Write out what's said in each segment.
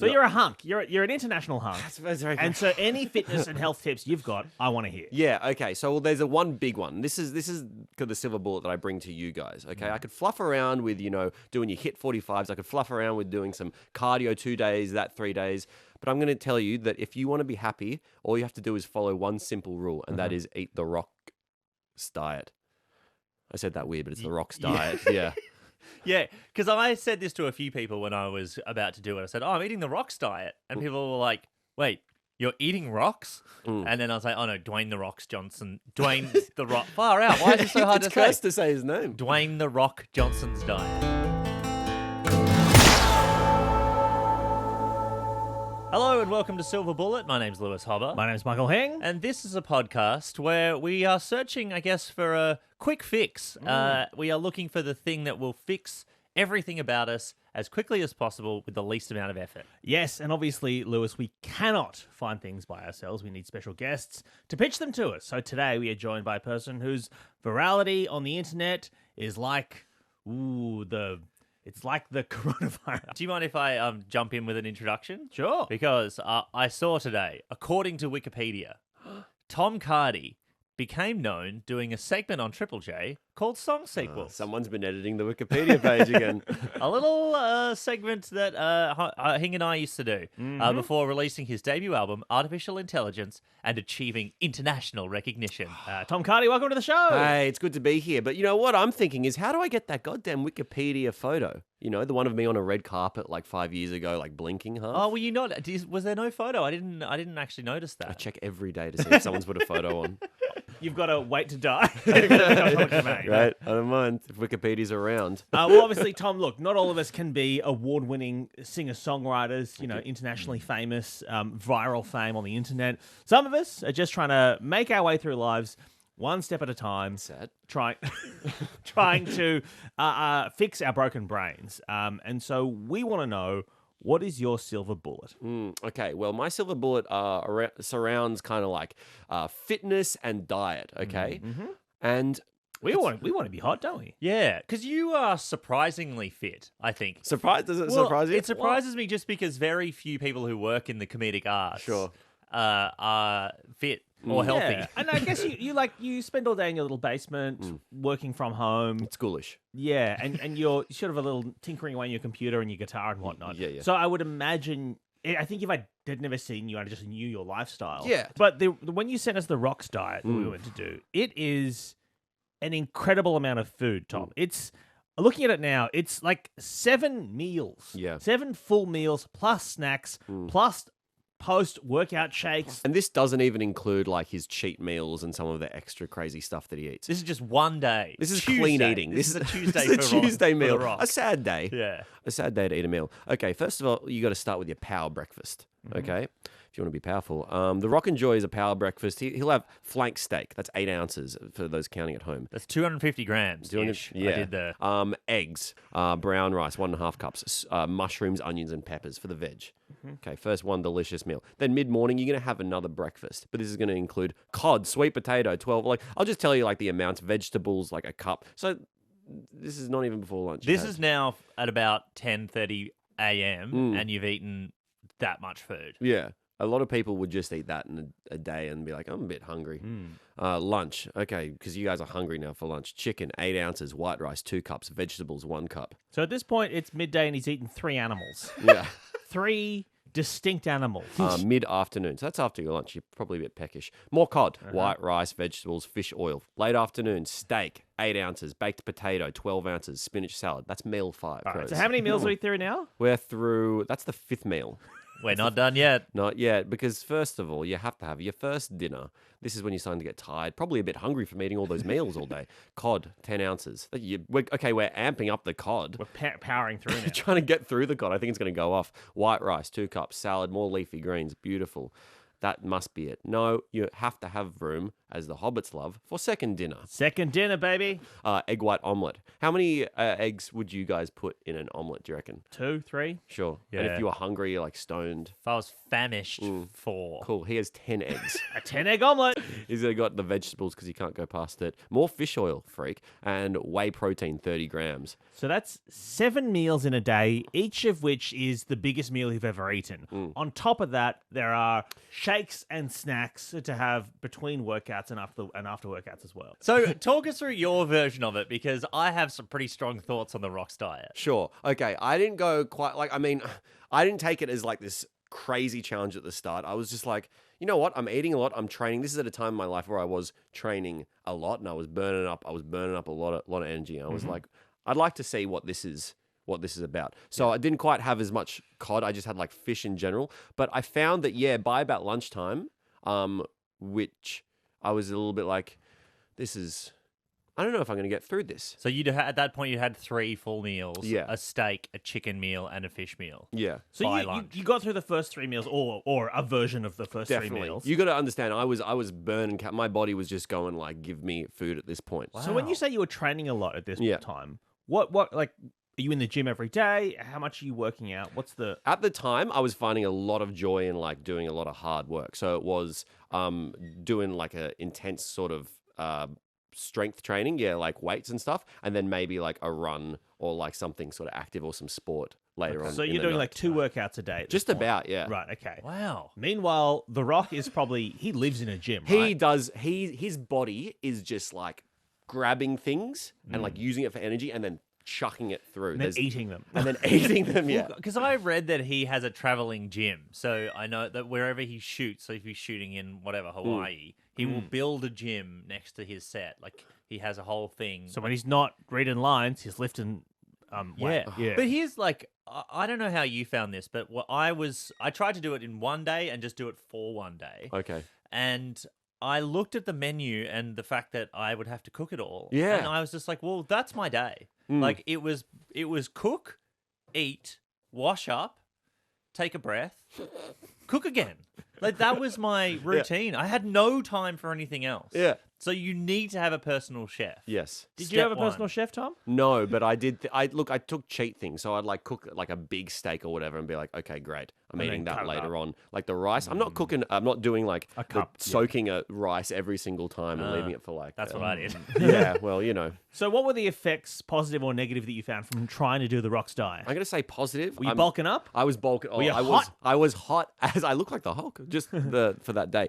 So you're a hunk. You're an international hunk. That's very And so any fitness and health tips you've got, I want to hear. Yeah, okay. So there's one big one. This is the silver bullet that I bring to you guys, okay? I could fluff around with, doing your HIIT 45s. I could fluff around with doing some cardio 2 days, 3 days. But I'm going to tell you that if you want to be happy, all you have to do is follow one simple rule, and that is eat the Rock's diet. I said that weird, but it's the Rock's diet. Yeah. Yeah, because I said this to a few people when I was about to do it. I said, I'm eating the Rock's diet. And people were like, wait, you're eating rocks? And then I was like, oh no, Dwayne the Rock's Johnson. Dwayne the Rock. Far out. Why is it so hard It's to say? cursed to say his name. Dwayne the Rock Johnson's diet. Hello and welcome to Silver Bullet. My name's Lewis Hobba. My name's Michael Hing. And this is a podcast where we are searching, I guess, for a quick fix. We are looking for the thing that will fix everything about us as quickly as possible with the least amount of effort. Yes, and obviously, Lewis, we cannot find things by ourselves. We need special guests to pitch them to us. So today we are joined by a person whose virality on the internet is like, it's like the coronavirus. Do you mind if I jump in with an introduction? Sure. Because I saw today, according to Wikipedia, Tom Cardy became known doing a segment on Triple J called Song Sequels. Someone's been editing the Wikipedia page again. A little segment that Hing and I used to do before releasing his debut album, Artificial Intelligence, and achieving international recognition. Tom Cardy, welcome to the show. Hey, it's good to be here. But you know what I'm thinking is, how do I get that goddamn Wikipedia photo? You know, the one of me on a red carpet like 5 years ago, like blinking half. Oh, were you not? Was there no photo? I didn't actually notice that. I check every day to see if someone's put a photo on. You've got to wait to die. To become public domain. Right? I don't mind if Wikipedia's around. Well, obviously, Tom, look, not all of us can be award-winning singer-songwriters, internationally famous, viral fame on the internet. Some of us are just trying to make our way through lives one step at a time. Sad. Trying to fix our broken brains. And so we want to know, what is your silver bullet? Okay, well, my silver bullet surrounds kind of like fitness and diet, okay? And We want to be hot, don't we? Yeah, because you are surprisingly fit, I think. does it Well, surprise you? It surprises me just because very few people who work in the comedic arts are fit or healthy. Yeah. And I guess you spend all day in your little basement working from home. It's ghoulish. Yeah, and you're sort of a little tinkering away on your computer and your guitar and whatnot. Yeah. So I would imagine, I think if I had never seen you, I just knew your lifestyle. Yeah. But when you sent us the Rocks diet that we went to do, it is an incredible amount of food, Tom. It's, looking at it now, it's like 7 meals. Yeah. 7 full meals plus snacks plus post-workout shakes. And this doesn't even include like his cheat meals and some of the extra crazy stuff that he eats. This is just one day. This is Tuesday. clean eating. This is a Tuesday this is a Tuesday meal. For the Rock. A sad day. Yeah. A sad day to eat a meal. Okay, first of all, you got to start with your power breakfast. Okay, if you want to be powerful. The Rock enjoys a power breakfast. He'll have flank steak. That's 8 ounces for those counting at home. That's 250 grams. Yeah. I did the... Eggs, brown rice, 1.5 cups, mushrooms, onions, and peppers for the veg. Okay, first one delicious meal. Then mid-morning, you're going to have another breakfast. But this is going to include cod, sweet potato, 12. Like, I'll just tell you like the amounts. Vegetables, like a cup. So this is not even before lunch. This is now at about 10:30 a.m. and you've eaten that much food. Yeah. A lot of people would just eat that in a day and be like, I'm a bit hungry. Lunch. Okay, because you guys are hungry now for lunch. Chicken, 8 ounces. White rice, 2 cups. Vegetables, 1 cup. So at this point, it's midday and he's eaten 3 animals. Yeah. 3 distinct animals. Mid-afternoon. So that's after your lunch. You're probably a bit peckish. More cod. White rice, vegetables, fish oil. Late afternoon, steak, 8 ounces. Baked potato, 12 ounces. Spinach salad. That's meal 5. All right, so how many meals are we through now? We're through, that's the 5th meal. We're not done yet. Not yet, because first of all, you have to have your first dinner. This is when you're starting to get tired, probably a bit hungry from eating all those meals all day. Cod, 10 ounces. We're amping up the cod. We're powering through now. Trying to get through the cod. I think it's going to go off. White rice, 2 cups. Salad, more leafy greens. Beautiful. That must be it. No, you have to have room as the hobbits love, for second dinner. Second dinner, baby. Egg white omelette. How many eggs would you guys put in an omelette, do you reckon? 2, 3. Sure. And Yeah. if you were hungry, you're like stoned. If I was famished, 4. Cool. He has 10 eggs. A 10-egg omelette. He's got the vegetables because he can't go past it. More fish oil, freak. And whey protein, 30 grams. So that's 7 meals in a day, each of which is the biggest meal you've ever eaten. On top of that, there are shakes and snacks to have between workouts and after workouts as well. So talk us through your version of it, because I have some pretty strong thoughts on the Rocks diet. Sure. Okay. I didn't go quite like, I mean, I didn't take it as like this crazy challenge at the start. I was just like, you know what? I'm eating a lot. I'm training. This is at a time in my life where I was training a lot and I was burning up a lot of energy. And I was like, I'd like to see what this is about. So I didn't quite have as much cod. I just had like fish in general. But I found that, by about lunchtime, which I was a little bit like, I don't know if I'm going to get through this. So at that point you had 3 full meals, Yeah. a steak, a chicken meal, and a fish meal. Yeah. So By you lunch. got through the first 3 meals, or a version of the first 3 Definitely. meals. You got to understand, I was burning. My body was just going like, give me food at this point. So when you Wow. say you were training a lot at this Yeah. time, what like, are you in the gym every day? How much are you working out? What's the... At the time, I was finding a lot of joy in like doing a lot of hard work. So it was doing like a intense sort of strength training, like weights and stuff, and then maybe like a run or like something sort of active or some sport later on. So in you're the doing like night. 2 workouts a day at this Just point. about, yeah. Right, okay. Wow. Meanwhile, The Rock is probably... He lives in a gym, He right? does. His body is just like grabbing things and like using it for energy and then chucking it through. And then eating them. and then eating them. Yeah. Because I read that he has a traveling gym. So I know that wherever he shoots, so if he's shooting in whatever, Hawaii, he will build a gym next to his set. Like he has a whole thing. So when he's not reading lines, he's lifting... weight. Yeah. But here's like, I don't know how you found this, but I tried to do it in one day and just do it for one day. Okay. And I looked at the menu and the fact that I would have to cook it all. Yeah. And I was just like, well, that's my day. Like it was cook, eat, wash up, take a breath, cook again. Like that was my routine. I had no time for anything else. Yeah. So you need to have a personal chef. Yes. Did you have a Step one. personal chef, Tom? No, but I did. I took cheat things, so I'd like cook like a big steak or whatever, and be like, okay, great, I'm And eating then that cut it later up. on. Like the rice, I'm not cooking. I'm not doing like A cup, yeah. soaking a rice every single time and leaving it for like. That's what I did. Yeah, well, you know, So what were the effects, positive or negative, that you found from trying to do the Rock's diet? I'm gonna say positive. Were you bulking up? I was bulking. Were you I hot? I was hot as I look like the Hulk. Just for that day.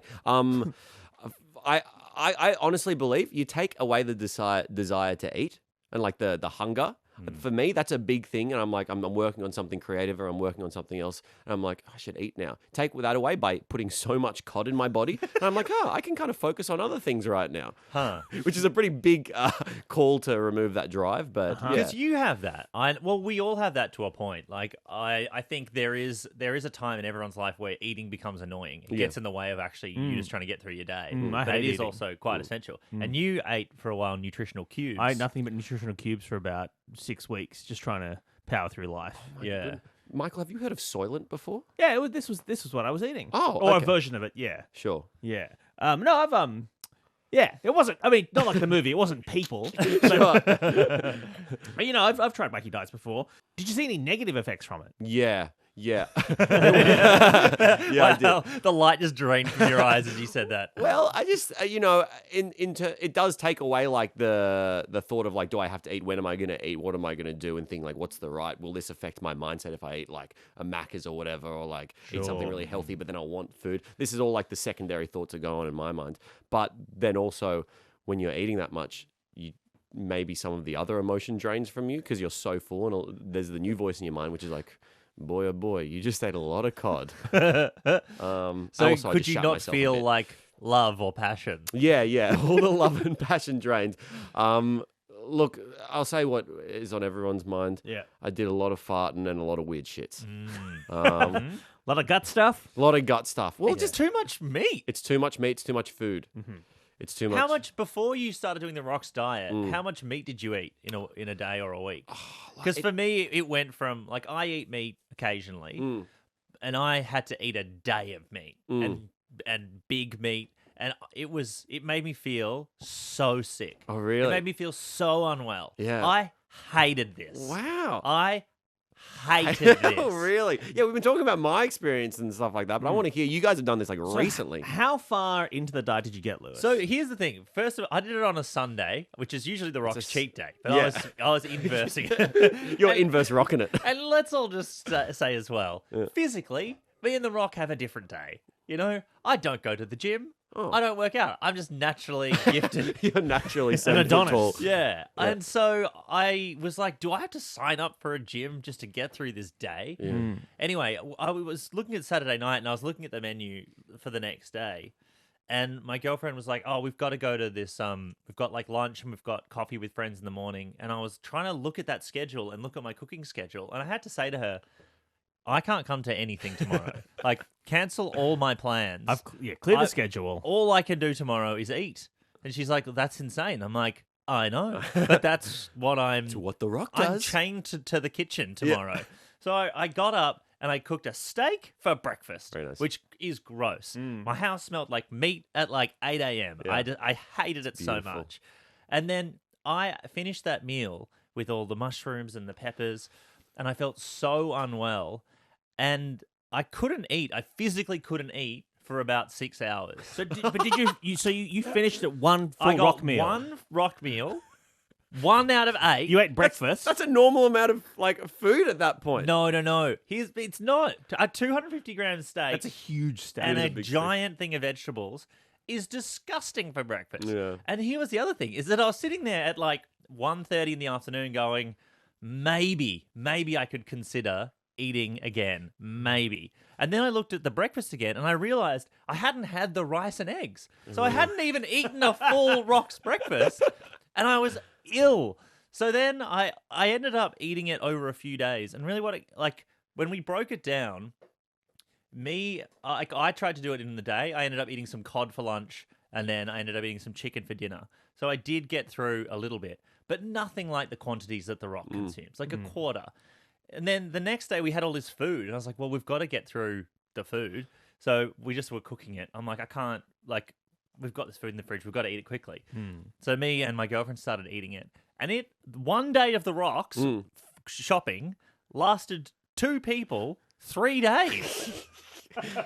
I honestly believe you take away the desire to eat and like the hunger. For me, that's a big thing, and I'm like, I'm working on something creative or I'm working on something else, and I'm like, I should eat now. Take that away by putting so much cod in my body, and I'm like, I can kind of focus on other things right now. Huh. Which is a pretty big call to remove that drive, but yeah. Because you have that. We all have that to a point. Like I think there is a time in everyone's life where eating becomes annoying. It gets in the way of actually you just trying to get through your day. I But hate it is eating. also quite essential. And you ate for a while nutritional cubes. I ate nothing but nutritional cubes for about 6 weeks, just trying to power through life. Yeah. Michael, have you heard of Soylent before? Yeah, this was what I was eating. Oh, or okay. a version of it. Yeah, Sure. yeah. No, I've yeah, it wasn't. I mean, not like the movie. It wasn't people. But, but, you know, I've tried wacky diets before. Did you see any negative effects from it? Yeah. Yeah. Yeah, I did. Wow, the light just drained from your eyes as you said that. Well, I just it does take away like the thought of like, do I have to eat? When am I going to eat? What am I going to do? And think like, what's the right? Will this affect my mindset if I eat like a Macca's or whatever, or like eat something Sure. really healthy, but then I'll want food? This is all like the secondary thoughts that go on in my mind. But then also, when you're eating that much, maybe some of the other emotion drains from you because you're so full, and there's the new voice in your mind which is like, boy oh boy, you just ate a lot of cod. So I could just you shat not myself a feel bit. like love or passion? Yeah, all the love and passion drained. Look, I'll say what is on everyone's mind. Yeah, I did a lot of farting and a lot of weird shits. a lot of gut stuff. A lot of gut stuff. Well, It's too much meat. it's too much meat, it's too much food. It's too much. How much before you started doing the Rocks diet? How much meat did you eat in a day or a week? Because for me, it went from like I eat meat occasionally, and I had to eat a day of meat and big meat and it made me feel so sick. Oh, It really? made me feel so unwell. Yeah. I hated this. Wow. I hated this. Oh, really? Yeah, we've been talking about my experience and stuff like that, but I want to hear you guys have done this like recently. How far into the diet did you get, Lewis? So here's the thing. First of all, I did it on a Sunday, which is usually the Rock's cheat day. But Yeah. I was inversing it. You're And- inverse rocking it. And let's all just say as well, physically, me and the Rock have a different day. You know, I don't go to the gym. Oh. I don't work out. I'm just naturally gifted. You're naturally An 7 foot Adonis. tall. Yeah. And so I was like, do I have to sign up for a gym just to get through this day? Anyway, I was looking at Saturday night and I was looking at the menu for the next day. And my girlfriend was like, oh, we've got to go to this, we've got like lunch and we've got coffee with friends in the morning. And I was trying to look at that schedule and look at my cooking schedule. And I had to say to her, I can't come to anything tomorrow. Like, cancel all my plans. Clear the schedule. All I can do tomorrow is eat. And she's like, that's insane. I'm like, I know, but that's what To what the Rock I'm does. chained to the kitchen tomorrow. So I got up and I cooked a steak for breakfast, Very nice. which is gross. My house smelled like meat at like 8 a.m. Yeah. I hated it so Beautiful. much. And then I finished that meal with all the mushrooms and the peppers, and I felt so unwell. And I couldn't eat. I physically couldn't eat for about 6 hours. So, did you finished at one full I got rock meal? one rock meal, 1 out of 8. You ate breakfast. That's a normal amount of like food at that point. No. It's not. A 250-gram steak That's a huge steak. and is a a big steak. giant thing of vegetables is disgusting for breakfast. Yeah. And here was the other thing, is that I was sitting there at like 1:30 in the afternoon going, maybe I could consider eating again. Maybe. And then I looked at the breakfast again and I realized I hadn't had the rice and eggs. So I hadn't even eaten a full Rock's breakfast and I was ill. So then I ended up eating it over a few days. And really when we broke it down, I tried to do it in the day. I ended up eating some cod for lunch and then I ended up eating some chicken for dinner. So I did get through a little bit, but nothing like the quantities that the Rock consumes, like a quarter. And then the next day we had all this food and I was like, well, we've got to get through the food. So we just were cooking it. I'm like, I can't, like, we've got this food in the fridge. We've got to eat it quickly. So me and my girlfriend started eating it. And one day of the Rocks shopping lasted 2 people 3 days.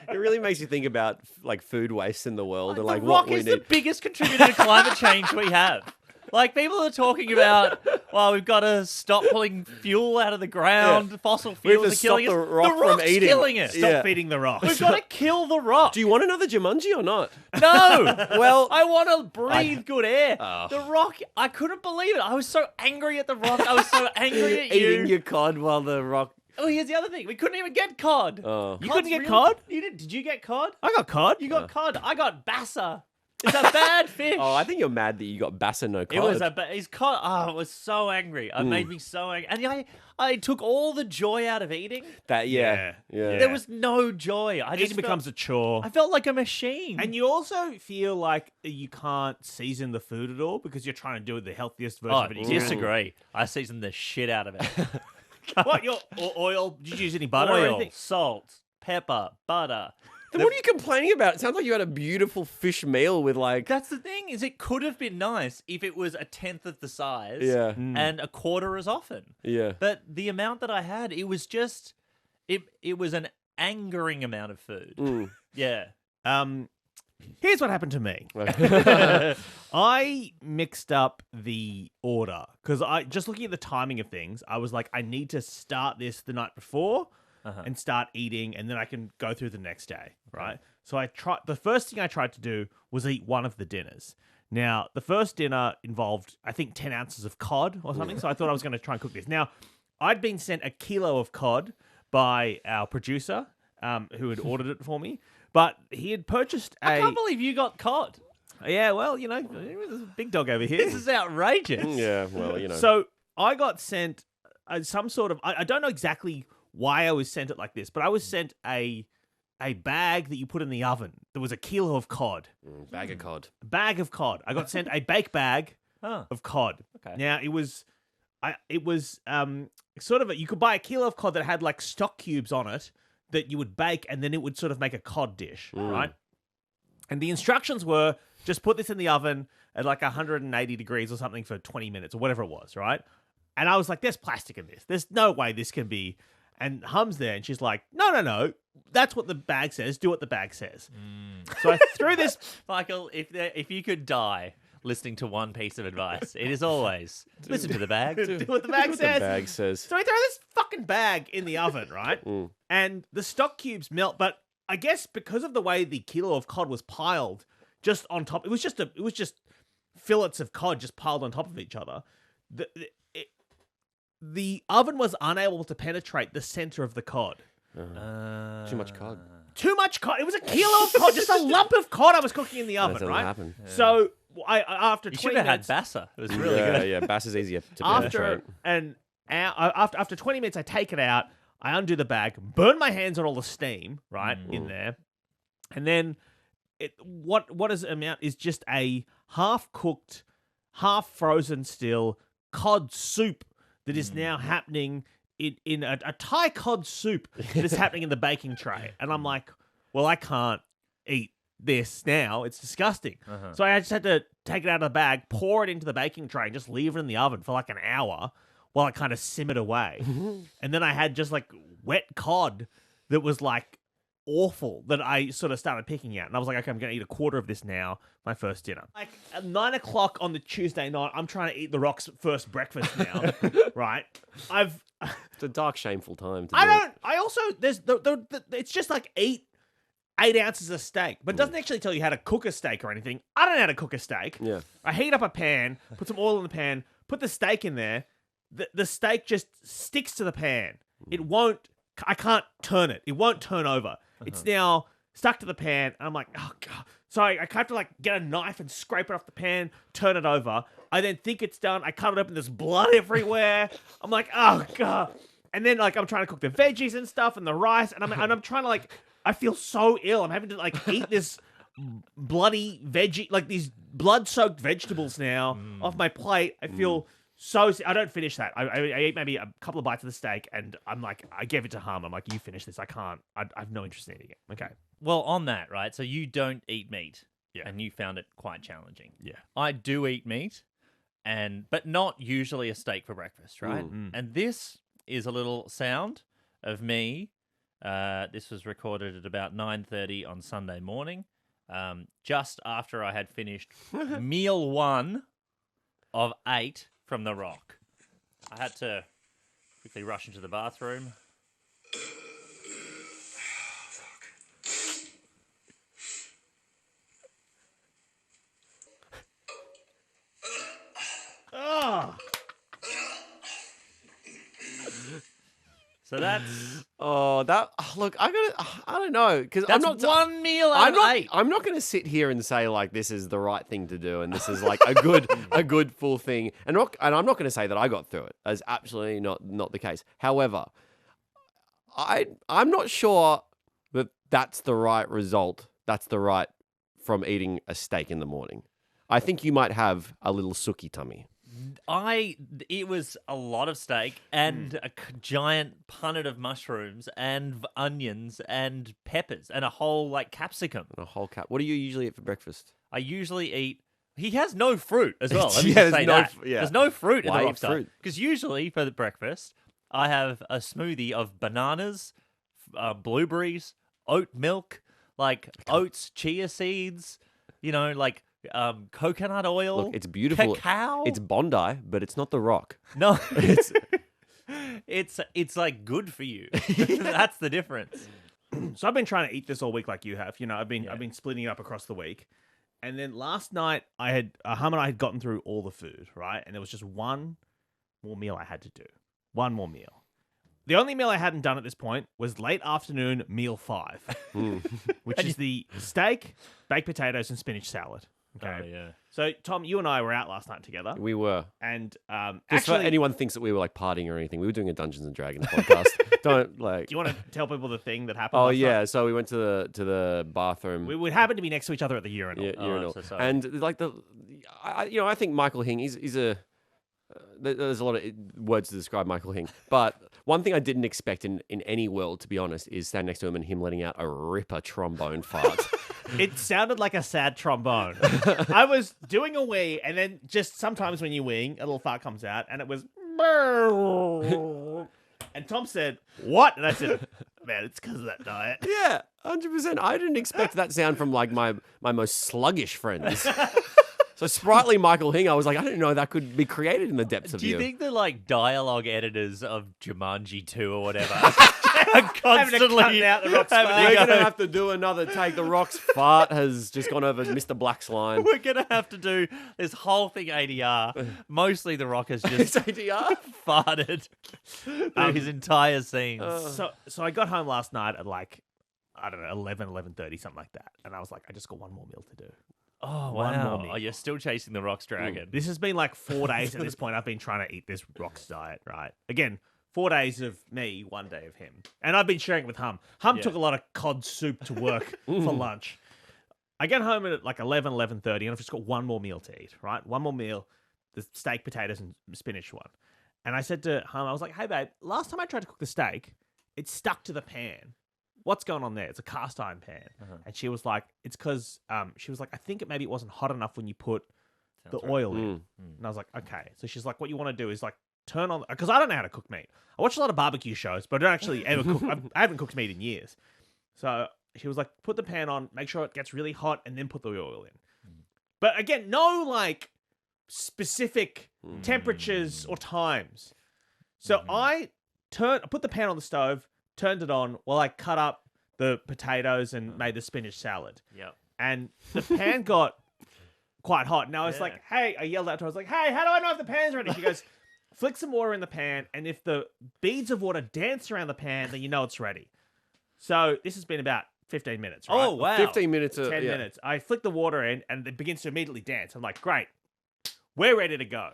It really makes you think about like food waste in the world and like the what Rock we is need. the biggest contributor to climate change we have. Like, people are talking about, well, we've got to stop pulling fuel out of the ground. Fossil We have fuels to are killing stop us. the Rock from Rock's eating. killing us. Stop Yeah. feeding the rock. We've got to kill the Rock. Do you want another Jumanji or not? No. Well, I want to breathe good air. Oh. The Rock, I couldn't believe it. I was so angry at the Rock. I was so angry at you. eating your cod while the Rock. Oh, here's the other thing. We couldn't even get cod. Oh. You couldn't get Cod's cod? You did you get cod? I got cod. You got cod. I got bassa. It's a bad fish. Oh, I think you're mad that you got bass and no cod. It was he's cod. Oh, I was so angry. It made me so angry. And I took all the joy out of eating. that. Yeah. Yeah. There was no joy. I just Eating becomes a chore. I felt like a machine. And you also feel like you can't season the food at all because you're trying to do the healthiest version oh, of it. you can. disagree. I seasoned the shit out of it. What? Your oil? Did you use any butter or Oil, anything? salt, pepper, butter. Then what are you complaining about? It sounds like you had a beautiful fish meal with like. That's the thing, is it could have been nice if it was 1/10 of the size Yeah. and a quarter as often. Yeah. But the amount that I had, it was just it was an angering amount of food. Yeah. Here's what happened to me. I mixed up the order because I just looking at the timing of things, I was like, I need to start this the night before and start eating, and then I can go through the next day, right? So the first thing I tried to do was eat one of the dinners. Now, the first dinner involved, I think, 10 ounces of cod or something, so I thought I was going to try and cook this. Now, I'd been sent a kilo of cod by our producer, who had ordered it for me, but he had purchased I can't believe you got caught. Yeah, well, you know, there's a big dog over here. This is outrageous. Yeah. Well, you know. So I got sent some sort of. I don't know exactly why I was sent it like this, but I was sent a bag that you put in the oven. There was a kilo of cod. Bag of cod. A bag of cod. I got sent a bake bag Huh. of cod. Okay. Now it was sort of you could buy a kilo of cod that had like stock cubes on it that you would bake, and then it would sort of make a cod dish, right? And the instructions were just put this in the oven at like 180 degrees or something for 20 minutes or whatever it was, right? And I was like, there's plastic in this. There's no way this can be. And Hum's there and she's like, no. That's what the bag says. Do what the bag says. So I threw this. Michael, if you could die listening to one piece of advice, it is always listen to the bag. Do what the bag The says. bag says. So I throw this fucking bag in the oven, right? And the stock cubes melt, but I guess because of the way the kilo of cod was piled just on top, it was just fillets of cod just piled on top of each other. The oven was unable to penetrate the center of the cod. Too much cod. Too much cod. It was a kilo of cod, just a lump of cod I was cooking in the That oven, doesn't right? happen. So I after You 20 should have had minutes, Bassa. It was really good. Yeah, bass is easier to penetrate. after 20 minutes, I take it out, I undo the bag, burn my hands on all the steam, right, in there. And then what does it amount is just a half-cooked, half-frozen still cod soup that is now happening in a Thai cod soup that is happening in the baking tray. And I'm like, well, I can't eat this now. It's disgusting. So I just had to take it out of the bag, pour it into the baking tray, and just leave it in the oven for like an hour while it kind of simmered away. And then I had just like wet cod that was like awful that I sort of started picking out. And I was like, okay, I'm going to eat a quarter of this now, my first dinner. Like at 9 o'clock on the Tuesday night, I'm trying to eat the Rock's first breakfast now, right? It's a dark, shameful time. I also, there's it's just like 8 ounces of steak, but it doesn't actually tell you how to cook a steak or anything. I don't know how to cook a steak. Yeah. I heat up a pan, put some oil in the pan, put the steak in there. The steak just sticks to the pan. I can't turn it. It won't turn over. It's now stuck to the pan. And I'm like, oh, God. So I have to like get a knife and scrape it off the pan, turn it over. I then think it's done. I cut it open. There's blood everywhere. I'm like, oh, God. And then like I'm trying to cook the veggies and stuff and the rice. And I'm trying to like, I feel so ill. I'm having to like eat this bloody veggie, like these blood-soaked vegetables now off my plate. I feel so... I don't finish that. I ate maybe a couple of bites of the steak and I'm like, I gave it to Hum. I'm like, you finish this. I can't. I have no interest in eating it. Okay. Well, on that, right? So you don't eat meat. Yeah. And you found it quite challenging. Yeah. I do eat meat, but not usually a steak for breakfast, right? And this is a little sound of me. This was recorded at about 9:30 on Sunday morning, just after I had finished meal 1 of 8 from The Rock. I had to quickly rush into the bathroom. So that's look. I don't know because I'm not one meal out of 8. I'm not going to sit here and say like this is the right thing to do and this is like a good full thing. And I'm not going to say that I got through it. That's absolutely not the case. However, I'm not sure that that's the right result. That's the right from eating a steak in the morning. I think you might have a little sooky tummy. It was a lot of steak and a giant punnet of mushrooms and onions and peppers and a whole like capsicum. And a whole cap. What do you usually eat for breakfast? I usually eat. He has no fruit as well. Let me Yeah, just say there's no that. yeah. There's no fruit in Why the eat Rockstar. fruit? Because usually for the breakfast, I have a smoothie of bananas, blueberries, oat milk, like oats, chia seeds, like coconut oil. Look, it's beautiful. Cacao. It's Bondi, but it's not The Rock. No, it's like good for you. That's the difference. So I've been trying to eat this all week like you have. I've been splitting it up across the week. And then last night I had Hum and I had gotten through all the food, right? And there was just one more meal I had to do. One more meal. The only meal I hadn't done at this point was late afternoon meal 5, which is the steak, baked potatoes, and spinach salad. Okay. Oh, yeah. So Tom, you and I were out last night together. We were. And Just actually, for anyone thinks that we were like partying or anything, we were doing a Dungeons and Dragons podcast. Don't like. do you want to tell people the thing that happened? Oh last yeah, night? so we went to the bathroom. We would happen to be next to each other at the urinal. Urinal. so sorry. And like I think Michael Hing, he's a. There's a lot of words to describe Michael Hing, but one thing I didn't expect in any world, to be honest, is standing next to him and him letting out a ripper trombone fart. It sounded like a sad trombone. I was doing a wee, and then just sometimes when you wing, a little fart comes out, and it was. And Tom said, "What?" And I said, "Man, it's because of that diet." Yeah, 100%. I didn't expect that sound from like my most sluggish friends. So sprightly Michael Hing, I was like, I didn't know that could be created in the depths of Do you you. think the like dialogue editors of Jumanji 2 or whatever are constantly cutting out the Rock's having fart. to We're go, gonna have to do another take. The Rock's fart has just gone over Mr. Black's line. we're gonna have to do this whole thing ADR. Mostly the Rock has It's just ADR. farted through his entire scenes. So I got home last night at like, I don't know, 11:30, something like that. And I was like, I just got one more meal to do. Oh one more wow! meal. Oh, you're still chasing the Rock's dragon. This has been like 4 days at this point. I've been trying to eat this Rock's diet, right? Again, 4 days of me, 1 day of him. And I've been sharing it with Hum. Hum took a lot of cod soup to work for lunch. I get home at like 11:30, and I've just got one more meal to eat, right? One more meal, the steak, potatoes, and spinach one. And I said to Hum, I was like, hey, babe, last time I tried to cook the steak, it stuck to the pan. What's going on there? It's a cast iron pan. And she was like, it's because, she was like, I think maybe it wasn't hot enough when you put the oil in. And I was like, okay. So she's like, what you want to do is like turn on, because I don't know how to cook meat. I watch a lot of barbecue shows, but I don't actually ever cook. I haven't cooked meat in years. So she was like, put the pan on, make sure it gets really hot, and then put the oil in. But again, no like specific temperatures or times. So I put the pan on the stove, turned it on while I cut up the potatoes and made the spinach salad. Yep. And the pan got quite hot. And I was like, hey, I yelled out to her, I was like, hey, how do I know if the pan's ready? She goes, flick some water in the pan, and if the beads of water dance around the pan, then you know it's ready. So this has been about 15 minutes, right? Oh wow! 15 minutes. 10 minutes. I flick the water in, and it begins to immediately dance. I'm like, great. We're ready to go.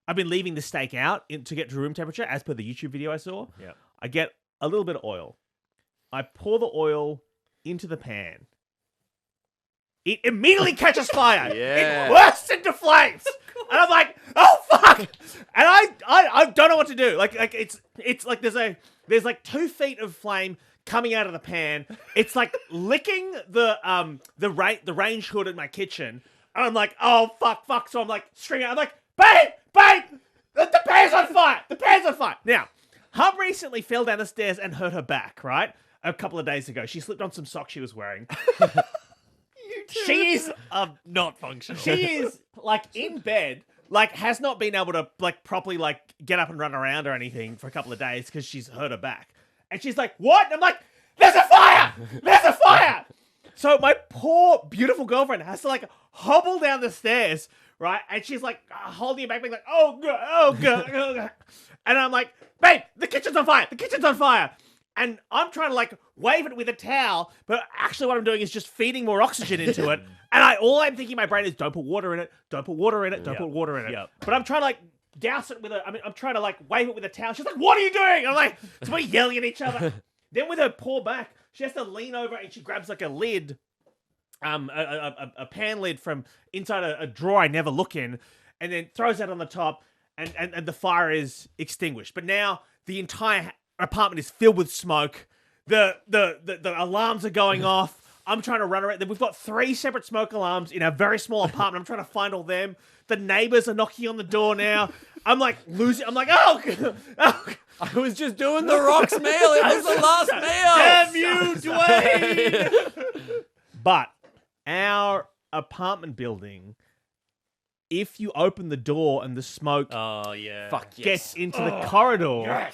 I've been leaving the steak out to get to room temperature, as per the YouTube video I saw. Yeah. I get a little bit of oil. I pour the oil into the pan. It immediately catches fire. Yeah. It bursts into flames. And I'm like, oh fuck! And I don't know what to do. Like it's like there's like 2 feet of flame coming out of the pan. It's like licking the range hood in my kitchen. And I'm like, oh fuck. So I'm like screaming. I'm like, babe, the pan's on fire. The pan's on fire. Now, Hum recently fell down the stairs and hurt her back, right? A couple of days ago. She slipped on some socks she was wearing. She is not functional. She is like in bed, like has not been able to like properly like get up and run around or anything for a couple of days because she's hurt her back. And she's like, what? And I'm like, there's a fire! There's a fire! So my poor, beautiful girlfriend has to like hobble down the stairs, right? And she's like holding it back, being like, oh God. And I'm like, babe, the kitchen's on fire. The kitchen's on fire. And I'm trying to like wave it with a towel, but actually what I'm doing is just feeding more oxygen into it. And all I'm thinking in my brain is don't put water in it, don't put water in it, don't put water in it. Yep. But I'm trying to like douse it with I'm trying to like wave it with a towel. She's like, what are you doing? And I'm like, so we're yelling at each other. Then with her poor back, she has to lean over and she grabs like a lid, a pan lid from inside a drawer I never look in, and then throws that on the top, and the fire is extinguished. But now the entire apartment is filled with smoke. The alarms are going off. I'm trying to run around. We've got 3 separate smoke alarms in a very small apartment. I'm trying to find all them. The neighbors are knocking on the door now. I'm like losing. I'm like, oh. I was just doing the Rock's meal. It was the last meal. Damn you, Dwayne. But our apartment building, if you open the door and the smoke gets into the corridor,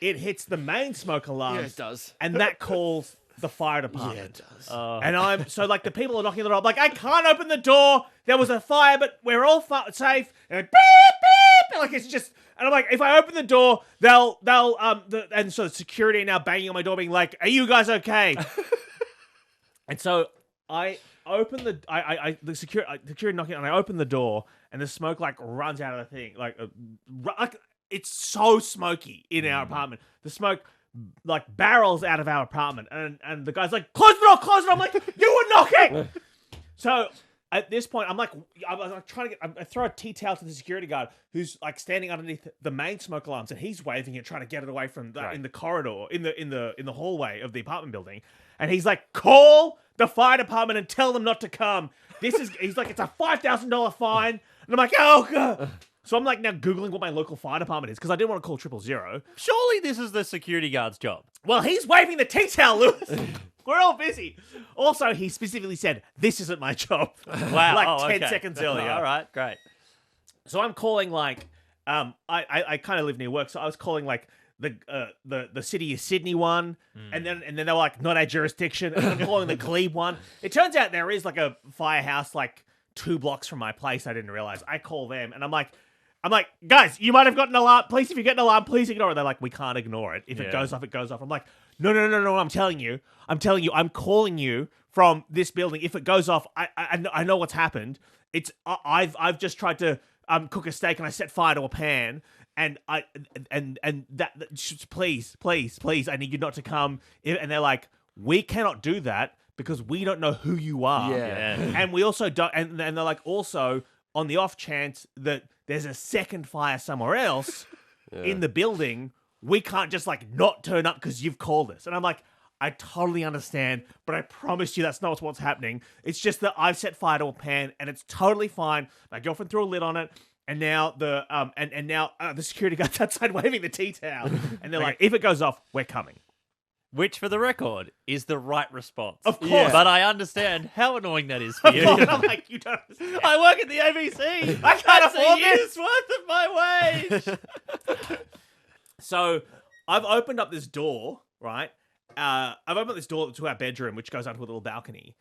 it hits the main smoke alarm. Yeah, it does. And that calls the fire department. Yeah, it does. And I'm so like the people are knocking on the door. I'm like, I can't open the door. There was a fire, but we're all safe. And like, beep beep. Like it's just, and I'm like, if I open the door, they'll and so the security are now banging on my door, being like, "Are you guys okay?" And so I open the security knocking, and I open the door, and the smoke like runs out of the thing, like it's so smoky in our apartment. The smoke like barrels out of our apartment, and the guy's like, close the door. I'm like, you were knocking. So at this point, I'm like trying to I throw a tea towel to the security guard who's like standing underneath the main smoke alarms, and he's waving it, trying to get it away from that in the corridor, in the hallway of the apartment building. And he's like, call the fire department and tell them not to come. He's like, it's a $5,000 fine. And I'm like, oh God. So I'm like now Googling what my local fire department is because I didn't want to call 000. Surely this is the security guard's job. Well, he's waving the tea towel, Lewis. We're all busy. Also, he specifically said, this isn't my job. Wow. Like 10 seconds earlier. All right, great. So I'm calling like, I kind of live near work, so I was calling like the city of Sydney one, and then they were like, not our jurisdiction, and I'm calling the Glebe one. It turns out there is like a firehouse like 2 blocks from my place. I didn't realize. I call them, and I'm like, guys, you might have gotten an alarm. Please, if you get an alarm, please ignore it. They're like, we can't ignore it. If it goes off, it goes off. I'm like, no. I'm telling you. I'm calling you from this building. If it goes off, I know what's happened. I've just tried to cook a steak and I set fire to a pan. And please, I need you not to come. And they're like, we cannot do that because we don't know who you are. Yeah. And we also don't. And they're like, also on the off chance that there's a second fire somewhere else in the building, we can't just like not turn up because you've called us. And I'm like, I totally understand, but I promise you that's not what's happening. It's just that I've set fire to a pan and it's totally fine. My girlfriend threw a lid on it. And now the security guard's outside waving the tea towel. And they're like, if it goes off, we're coming. Which, for the record, is the right response. Of course. Yeah. But I understand how annoying that is for you. And I'm like, you don't understand. I work at the ABC. I can't That's afford a this. year's worth of my wage. So I've opened up this door, right? I've opened up this door to our bedroom, which goes out to a little balcony.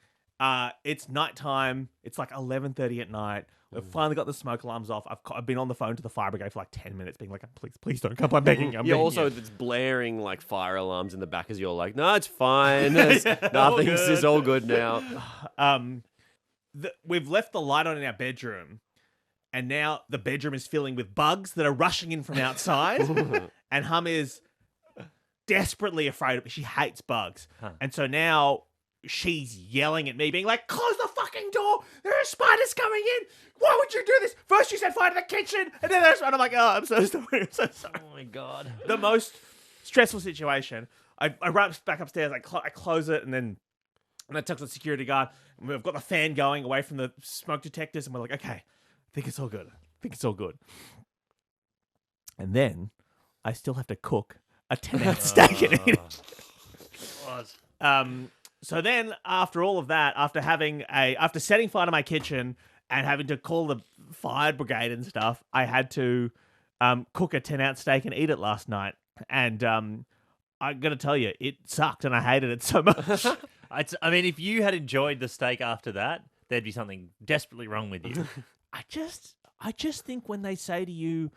It's nighttime. It's like 11:30 at night. We've finally got the smoke alarms off. I've been on the phone to the fire brigade for like 10 minutes being like, please don't come. I'm begging. Yeah, also it's blaring like fire alarms in the back as you're like, no, it's fine. It's all good now. We've left the light on in our bedroom, and now the bedroom is filling with bugs that are rushing in from outside. And Hum is desperately afraid of it. She hates bugs. And so now she's yelling at me, being like, close the fucking door. There are spiders coming in. Why would you do this? First you set fire to the kitchen, and then there's one. I'm like, oh, I'm so sorry. I'm so sorry. Oh, my God. The most stressful situation. I run back upstairs. I close it, and then I talk to the security guard. And we've got the fan going away from the smoke detectors, and we're like, okay, I think it's all good. And then I still have to cook a 10-ounce steak and eat it. So then, after all of that, after setting fire to my kitchen and having to call the fire brigade and stuff, I had to cook a 10-ounce steak and eat it last night. And I'm gonna tell you, it sucked, and I hated it so much. I mean, if you had enjoyed the steak after that, there'd be something desperately wrong with you. I just think when they say to you,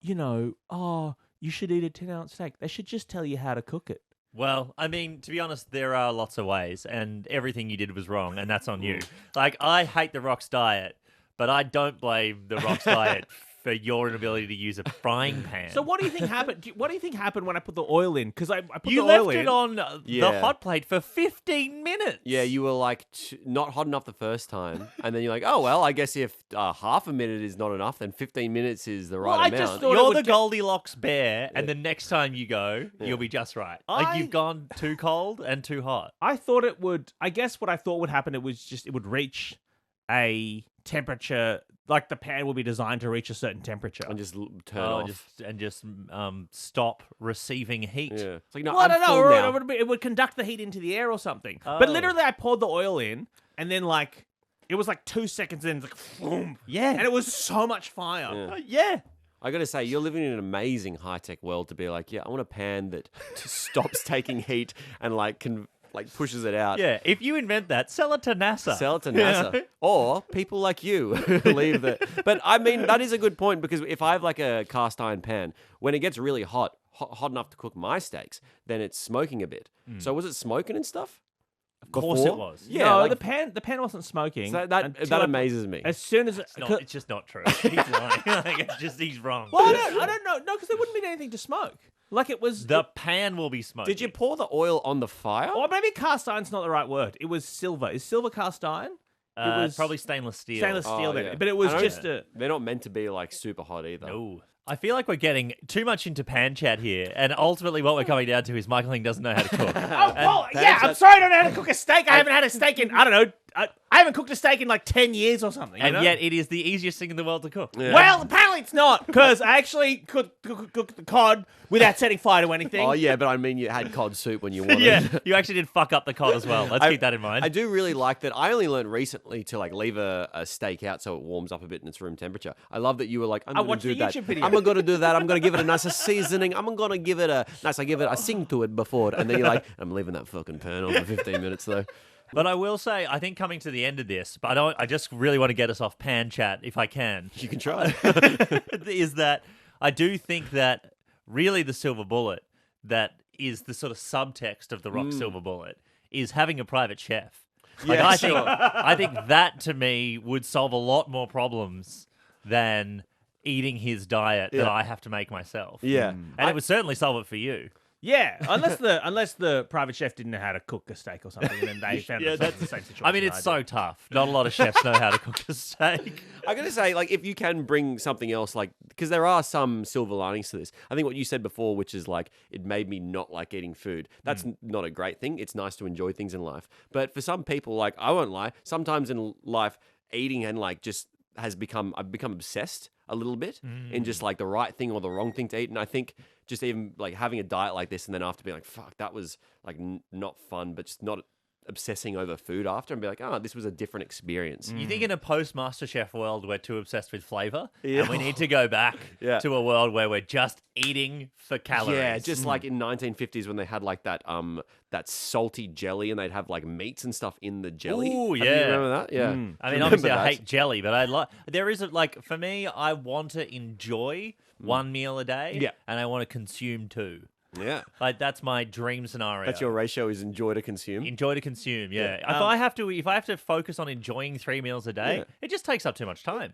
you know, oh, you should eat a 10-ounce steak, they should just tell you how to cook it. Well, I mean, to be honest, there are lots of ways, and everything you did was wrong, and that's on you. Like, I hate the Rock's diet, but I don't blame the Rock's diet for your inability to use a frying pan. So what do you think happened? What do you think happened when I put the oil in? Because I put you the oil left in. it on the hot plate for 15 minutes. Yeah, you were like not hot enough the first time, and then you're like, oh well, I guess if half a minute is not enough, then 15 minutes is the right I amount. just thought You're the Goldilocks bear, and the next time you go, Yeah. you'll be just right. Like, you've gone too cold and too hot. I thought it would. I guess what I thought would happen, it would reach a temperature. Like the pan will be designed to reach a certain temperature. and just turn off. Just stop receiving heat. Yeah, it's like no, Well, I I'm don't know. full Or now. it would conduct the heat into the air or something. But Oh. literally, I poured the oil in, and then like it was like 2 seconds in, it's like boom, Yeah. and it was so much fire. Yeah. Yeah. I gotta say, you're living in an amazing high tech world to be like, yeah, I want a pan that stops taking heat and like pushes it out. Yeah. If you invent that, sell it to NASA. Sell it to NASA. Or people like you leave that. But I mean, that is a good point because if I have like a cast iron pan, when it gets really hot enough to cook my steaks, then it's smoking a bit. So was it smoking and stuff? Of course it was. Yeah, no, like- the pan wasn't smoking. So that until I- amazes me. As soon as It's just not true. He's lying. Like, it's just he's wrong. well, I don't know. No, because there wouldn't be anything to smoke. Like it was The pan will be smoking. Did you pour the oil on the fire? or maybe cast iron's not the right word. It was silver. Is silver cast iron? was probably stainless steel. stainless steel, Oh, then. yeah. But it was I don't- just a. They're not meant to be like super hot either. No. I feel like we're getting too much into pan chat here, and ultimately what we're coming down to is Michael Hing doesn't know how to cook. Oh, well, yeah, I'm sorry I don't know how to cook a steak. I haven't had a steak in, I don't know, I haven't cooked a steak in like 10 years or something. you And know? yet it is the easiest thing in the world to cook. Yeah. Well, apparently it's not, because I actually cooked the cod without setting fire to anything. Oh yeah, but I mean, you had cod soup when you wanted. Yeah, you actually did fuck up the cod as well. Let's keep that in mind. I do really like that. I only learned recently to like leave a steak out so it warms up a bit in its room temperature. I love that you were like, I'm going watched to do the that. YouTube video. I'm going to do that. I'm going to give it a nice seasoning. I'm going to give it a nice. I sing to it before, and then you're like, I'm leaving that fucking pan on for 15 minutes though. But I will say, I think coming to the end of this, but I just really want to get us off pan chat if I can. You can try. Is that I do think that really the silver bullet that is the sort of subtext of the rock silver bullet is having a private chef. Like, Yeah, I think that to me would solve a lot more problems than eating his diet that Yeah. I have to make myself. Yeah. And it would certainly solve it for you. Yeah, unless the private chef didn't know how to cook a steak or something, and then they found themselves in the same situation. I mean, it's did. so tough. Not a lot of chefs know how to cook a steak. I'm going to say, like, if you can bring something else, like, because there are some silver linings to this. I think what you said before, which is like, it made me not like eating food. That's not a great thing. It's nice to enjoy things in life. But for some people, like, I won't lie, sometimes in life, eating and like just I've become obsessed a little bit in just like the right thing or the wrong thing to eat. And I think just even like having a diet like this and then after being like, fuck, that was like not fun, but just not obsessing over food after and be like, oh, this was a different experience. You think in a post-MasterChef world we're too obsessed with flavor? Yeah. And we need to go back Yeah. to a world where we're just eating for calories. Yeah, just like in 1950s when they had like that salty jelly and they'd have like meats and stuff in the jelly. Ooh, Have yeah. you remember that? Yeah. I mean, Remember obviously, I that? hate jelly, but I like. There is like for me, I want to enjoy one meal a day, Yeah. and I want to consume two. Yeah. Like that's my dream scenario. That's your ratio is enjoy to consume. enjoy to consume. Yeah. Yeah. If I have to focus on enjoying 3 meals a day, Yeah. it just takes up too much time.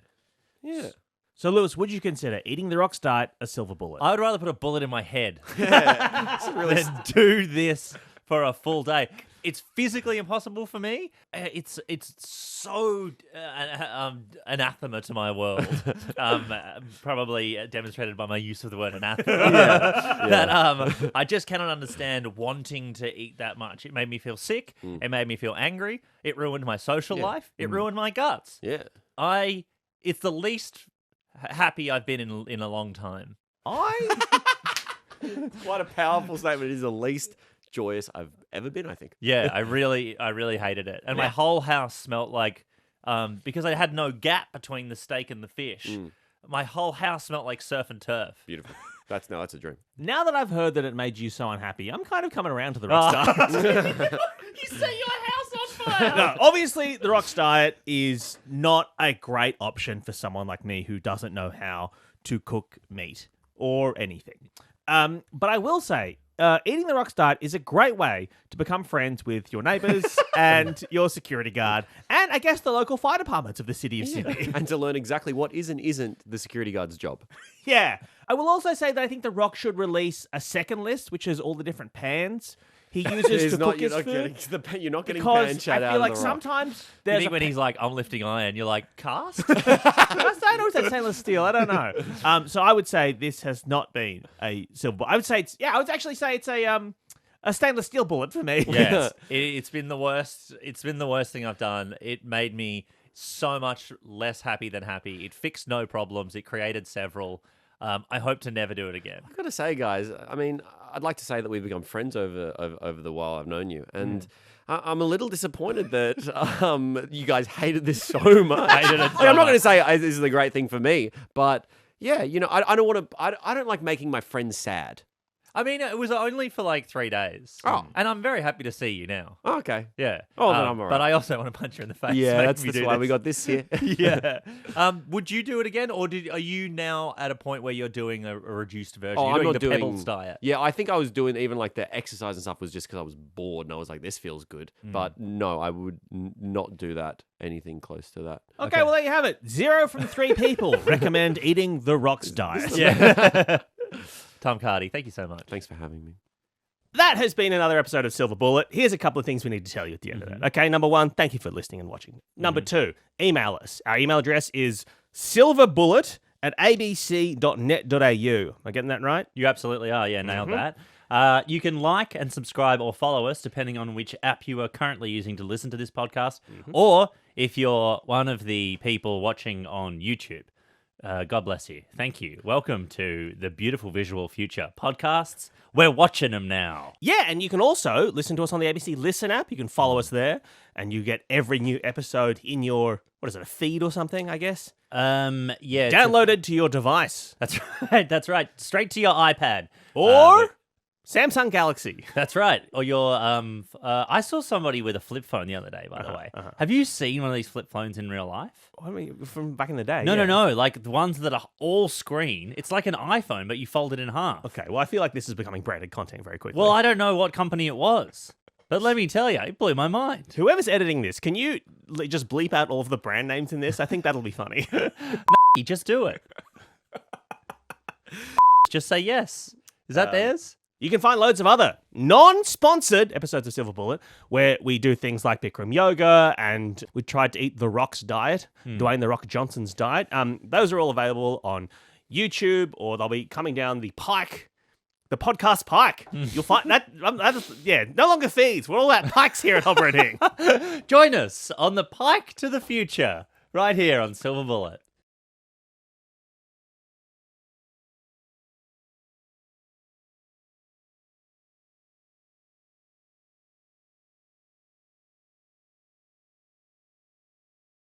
Yeah. So, Lewis, would you consider eating the rock's diet a silver bullet? I would rather put a bullet in my head It's really than do this for a full day. It's physically impossible for me. It's so anathema to my world. Probably demonstrated by my use of the word anathema. That I just cannot understand wanting to eat that much. It made me feel sick. It made me feel angry. It ruined my social life. It ruined my guts. Yeah. It's the least happy I've been in a long time. Quite a powerful statement. It is the least joyous I've ever been, I think. Yeah, I really hated it. And my whole house smelt like, because I had no gap between the steak and the fish, my whole house smelt like surf and turf. Beautiful. That's a dream. Now that I've heard that it made you so unhappy, I'm kind of coming around to the rock's diet. You set your house on fire! No, obviously, the rock's diet is not a great option for someone like me who doesn't know how to cook meat or anything. But I will say, eating the rock's diet is a great way to become friends with your neighbours and your security guard, and I guess the local fire departments of the city of Sydney. And to learn exactly what is and isn't the security guard's job. Yeah. I will also say that I think the Rock should release a second list, which is all the different pans he uses to cook his food. You're not getting Because pan chat I out feel of like the rock. sometimes You there's think a when he's like, I'm lifting iron, you're like, cast? I know it's that stainless steel. I don't know. So I would say this has not been a silver bullet. I would say I would actually say it's a stainless steel bullet for me. Yes. It's been the worst. It's been the worst thing I've done. It made me so much less happy than happy. It fixed no problems. It created several. I hope to never do it again. I've got to say, guys, I mean, I'd like to say that we've become friends over the while I've known you. And I'm a little disappointed that you guys hated this so much. Hated it Like, so I'm not going much. to say this is a great thing for me, but yeah, you know, I don't want to, I don't like making my friends sad. I mean, it was only for like 3 days. Oh. And I'm very happy to see you now. Oh, okay. Yeah. Oh, then I'm all But right. I also want to punch you in the face. Yeah, making that's me do why this. we got this here. Yeah. Would you do it again, or are you now at a point where you're doing a reduced version? Oh, You're I'm doing not the doing Pebbles diet. Yeah, I think I was doing even like the exercise and stuff was just because I was bored and I was like, this feels good. But no, I would not do that. Anything close to that. Okay, well there you have it. 0 from 3 people recommend eating the Rock's diet. Yeah. Tom Cardy, thank you so much. Thanks for having me. That has been another episode of Silver Bullet. Here's a couple of things we need to tell you at the end of that. Okay, number one, thank you for listening and watching. Number two, email us. Our email address is silverbullet@abc.net.au. Am I getting that right? You absolutely are. Yeah, nailed that. You can like and subscribe or follow us depending on which app you are currently using to listen to this podcast. Or if you're one of the people watching on YouTube, God bless you. Thank you. Welcome to the beautiful visual future. Podcasts, we're watching them now. Yeah, and you can also listen to us on the ABC Listen app. You can follow us there, and you get every new episode in your, what is it, a feed or something, I guess? Yeah. Downloaded to your device. That's right. That's right. Straight to your iPad. Or Samsung Galaxy. That's right. Or your I saw somebody with a flip phone the other day, by the way. Have you seen one of these flip phones in real life? I mean, from back in the day. No. Like the ones that are all screen. It's like an iPhone, but you fold it in half. Okay, well, I feel like this is becoming branded content very quickly. Well, I don't know what company it was. But let me tell you, it blew my mind. Whoever's editing this, can you just bleep out all of the brand names in this? I think that'll be funny. Just do it. Just say yes. Is that theirs? You can find loads of other non-sponsored episodes of Silver Bullet where we do things like Bikram Yoga and we tried to eat The Rock's diet, Dwayne The Rock Johnson's diet. Those are all available on YouTube or they'll be coming down the pike, the podcast pike. You'll find that, no longer feeds. We're all at pikes here at Hobba and Hing. Join us on the pike to the future right here on Silver Bullet.